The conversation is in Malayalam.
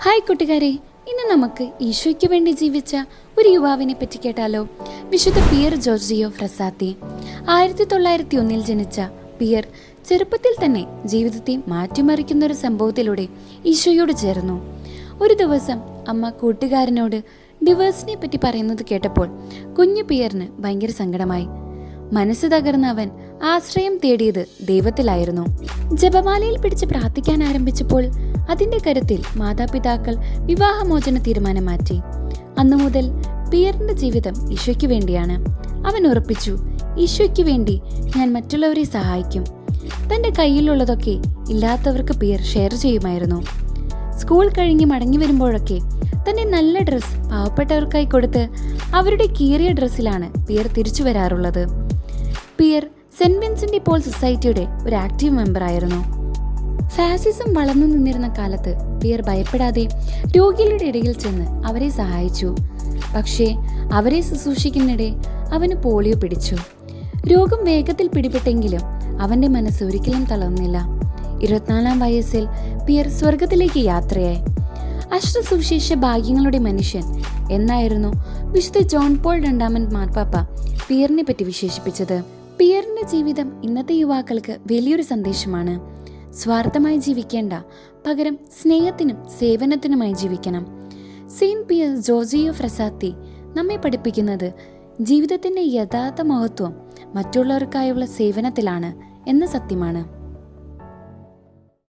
ഹായ് കൂട്ടുകാരെ, ഇന്ന് നമുക്ക് ഈശോയ്ക്ക് വേണ്ടി ജീവിച്ച ഒരു യുവാവിനെ പറ്റി കേട്ടാലോ. വിശുദ്ധ പിയർ ജോർജിയോ ഫ്രസാത്തി. 1901 ജനിച്ച പിയർ ചെറുപ്പത്തിൽ തന്നെ ജീവിതത്തെ മാറ്റിമറിക്കുന്ന ഒരു സംഭവത്തിലൂടെ ഈശോയോട് ചേർന്നു. ഒരു ദിവസം അമ്മ കൂട്ടുകാരനോട് ഡിവേഴ്സിനെ പറ്റി പറയുന്നത് കേട്ടപ്പോൾ കുഞ്ഞു പിയറിന് ഭയങ്കര സങ്കടമായി. മനസ്സ് തകർന്ന അവൻ ആശ്രയം തേടിയത് ദൈവത്തിലായിരുന്നു. ജപമാലയിൽ പിടിച്ച് പ്രാർത്ഥിക്കാൻ ആരംഭിച്ചപ്പോൾ അതിന്റെ കരുത്തിൽ മാതാപിതാക്കൾ വിവാഹമോചന തീരുമാനം മാറ്റി. അന്നു മുതൽ പിയറിന്റെ ജീവിതം ഈശോയ്ക്ക് വേണ്ടിയാണ്. അവൻ ഉറപ്പിച്ചു, ഈശോയ്ക്ക് വേണ്ടി ഞാൻ മറ്റുള്ളവരെ സഹായിക്കും. തന്റെ കയ്യിലുള്ളതൊക്കെ ഇല്ലാത്തവർക്ക് പിയർ ഷെയർ ചെയ്യുമായിരുന്നു. സ്കൂൾ കഴിഞ്ഞ് മടങ്ങി വരുമ്പോഴൊക്കെ തന്റെ നല്ല ഡ്രസ്സ് പാവപ്പെട്ടവർക്കായി കൊടുത്ത് അവരുടെ കീറിയ ഡ്രസ്സിലാണ് പിയർ തിരിച്ചു വരാറുള്ളത്. പിയർ സെന്റ് വിൻസെന്റ് പോൾ സൊസൈറ്റിയുടെ ഒരു ആക്റ്റീവ് മെമ്പറായിരുന്നു. ഫാസിസം വളർന്നു നിന്നിരുന്ന കാലത്ത് പിയർ ഭയപ്പെടാതെ രോഗികളുടെ ഇടയിൽ ചെന്ന് അവരെ സഹായിച്ചു. പക്ഷേ അവരെ ശുശ്രൂഷിക്കുന്നിടെ അവന് പോളിയോ പിടിച്ചു. രോഗം വേഗത്തിൽ പിടിപെട്ടെങ്കിലും അവന്റെ മനസ്സ് ഒരിക്കലും തളർന്നില്ല. 24-ാം വയസ്സിൽ പിയർ സ്വർഗത്തിലേക്ക് യാത്രയായി. അഷ്ടസുവിശേഷ ഭാഗ്യങ്ങളുടെ മനുഷ്യൻ എന്നായിരുന്നു വിശുദ്ധ ജോൺ പോൾ രണ്ടാമൻ മാർപ്പാപ്പ പിയറിനെ പറ്റി വിശേഷിപ്പിച്ചത്. പിയറിന്റെ ജീവിതം ഇന്നത്തെ യുവാക്കൾക്ക് വലിയൊരു സന്ദേശമാണ്. സ്വാർത്ഥമായി ജീവിക്കേണ്ട, പകരം സ്നേഹത്തിനും സേവനത്തിനുമായി ജീവിക്കണം. സെയിന്റ് പിയർ ജോർജിയോ ഫ്രസാത്തി നമ്മെ പഠിപ്പിക്കുന്നത് ജീവിതത്തിന്റെ യഥാർത്ഥ മഹത്വം മറ്റുള്ളവർക്കായുള്ള സേവനത്തിലാണ് എന്ന സത്യമാണ്.